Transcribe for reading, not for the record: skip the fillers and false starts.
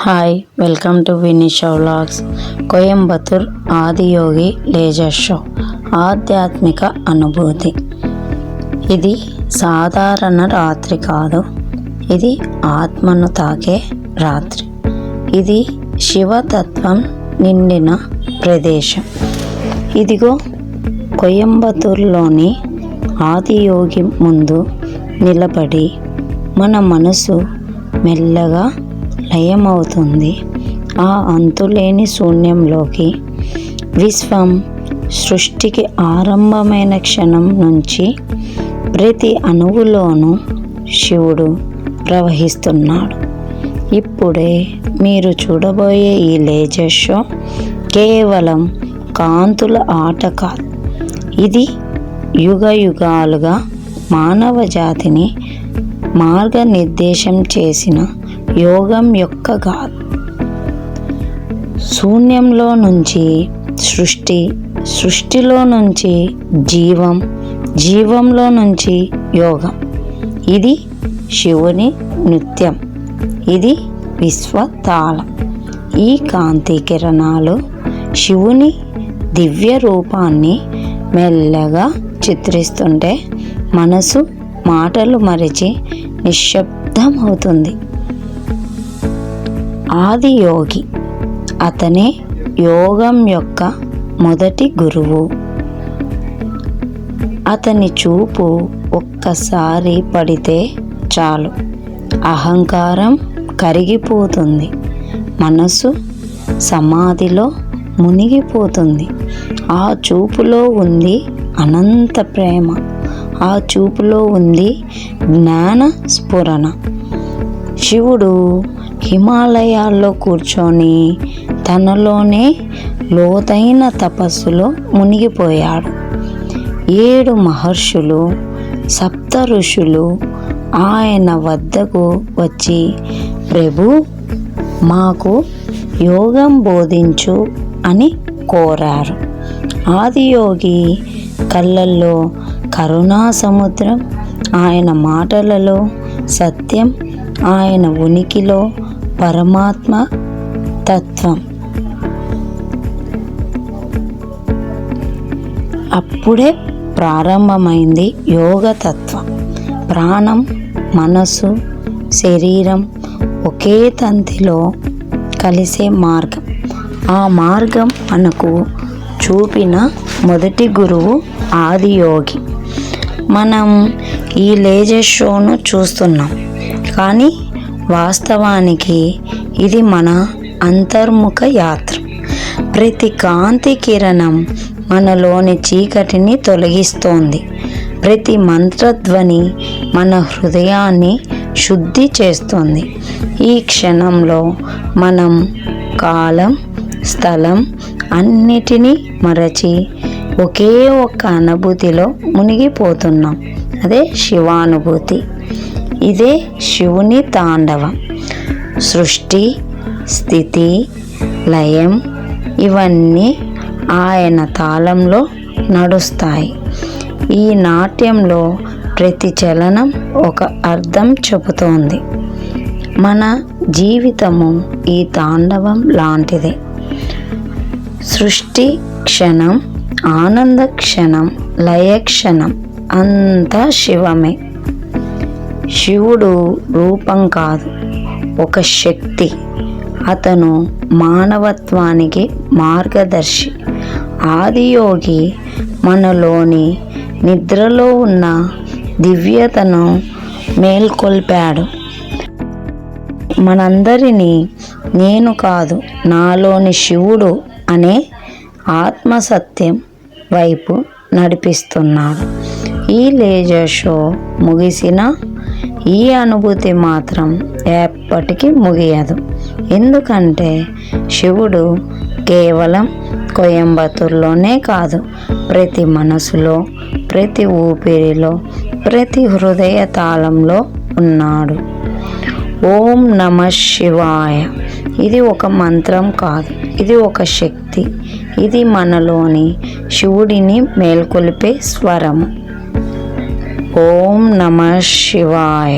Hi, welcome to Vinisha vlogs. Coimbatore Adiyogi laser show ఆధ్యాత్మిక అనుభూతి. ఇది సాధారణ రాత్రి కాదు, ఇది ఆత్మను తాకే రాత్రి. ఇది శివతత్వం నిండిన ప్రదేశం. ఇదిగో కోయంబత్తూర్లోని ఆదియోగి ముందు నిలబడి మన మనసు మెల్లగా లయమవుతుంది. ఆ అంతులేని శూన్యంలోకి. విశ్వం సృష్టికి ఆరంభమైన క్షణం నుంచి ప్రతి అణువులోనూ శివుడు ప్రవహిస్తున్నాడు. ఇప్పుడే మీరు చూడబోయే ఈ లేజర్ షో కేవలం కాంతుల ఆట కాదు. ఇది యుగ యుగాలుగా మానవ జాతిని మార్గనిర్దేశం చేసిన యోగం యొక్క గాథ. శూన్యంలో నుంచి సృష్టి, సృష్టిలో నుంచి జీవం, జీవంలో నుంచి యోగం. ఇది శివుని నృత్యం, ఇది విశ్వతాళం. ఈ కాంతి కిరణాలు శివుని దివ్య రూపాన్ని మెల్లగా చిత్రిస్తుంటే మనసు మాటలు మరిచి నిశ్శబ్దమవుతుంది. ఆదియోగి, అతనే యోగం యొక్క మొదటి గురువు. అతని చూపు ఒక్కసారి పడితే చాలు, అహంకారం కరిగిపోతుంది, మనసు సమాధిలో మునిగిపోతుంది. ఆ చూపులో ఉంది అనంత ప్రేమ, ఆ చూపులో ఉంది జ్ఞాన స్ఫురణ. శివుడు హిమాలయాల్లో కూర్చొని తనలోనే లోతైన తపస్సులో మునిగిపోయాడు. 7 మహర్షులు, 7 ఋషులు ఆయన వద్దకు వచ్చి, ప్రభు, మాకు యోగం బోధించు అని కోరారు. ఆదియోగి కళ్ళల్లో కరుణా సముద్రం, ఆయన మాటలలో సత్యం, ఆయన ఉనికిలో పరమాత్మ తత్వం. అప్పుడే ప్రారంభమైంది యోగ తత్వం. ప్రాణం, మనసు, శరీరం ఒకే తంతిలో కలిసే మార్గం. ఆ మార్గం మనకు చూపిన మొదటి గురువు ఆదియోగి. మనం ఈ లేజర్ షోను చూస్తున్నాం, కానీ వాస్తవానికి ఇది మన అంతర్ముఖ యాత్ర. ప్రతి కాంతి కిరణం మనలోని చీకటిని తొలగిస్తోంది. ప్రతి మంత్రధ్వని మన హృదయాన్ని శుద్ధి చేస్తుంది. ఈ క్షణంలో మనం కాలం, స్థలం అన్నిటినీ మరచి ఒకే ఒక్క అనుభూతిలో మునిగిపోతున్నాం. అదే శివానుభూతి. ఇదే శివుని తాండవం. సృష్టి, స్థితి, లయం ఇవన్నీ ఆయన తాళంలో నడుస్తాయి. ఈ నాట్యంలో ప్రతి చలనం ఒక అర్థం చెబుతోంది. మన జీవితము ఈ తాండవం లాంటిదే. సృష్టి క్షణం, ఆనంద క్షణం, లయ క్షణం, అంతా శివమే. శివుడు రూపం కాదు, ఒక శక్తి. అతను మానవత్వానికి మార్గదర్శి. ఆదియోగి మనలోని నిద్రలో ఉన్న దివ్యతను మేల్కొల్పాడు. మనందరినీ నేను కాదు, నాలోని శివుడు అనే ఆత్మసత్యం వైపు నడిపిస్తున్నాడు. ఈ లేజర్ షో ముగిసిన ఈ అనుభూతి మాత్రం ఎప్పటికీ ముగియదు. ఎందుకంటే శివుడు కేవలం కోయంబత్తూర్లోనే కాదు, ప్రతి మనసులో, ప్రతి ఊపిరిలో, ప్రతి హృదయ తాళంలో ఉన్నాడు. ఓం నమః శివాయ. ఇది ఒక మంత్రం కాదు, ఇది ఒక శక్తి. ఇది మనలోని శివుడిని మేల్కొలిపే స్వరము. ఓం నమః శివాయ.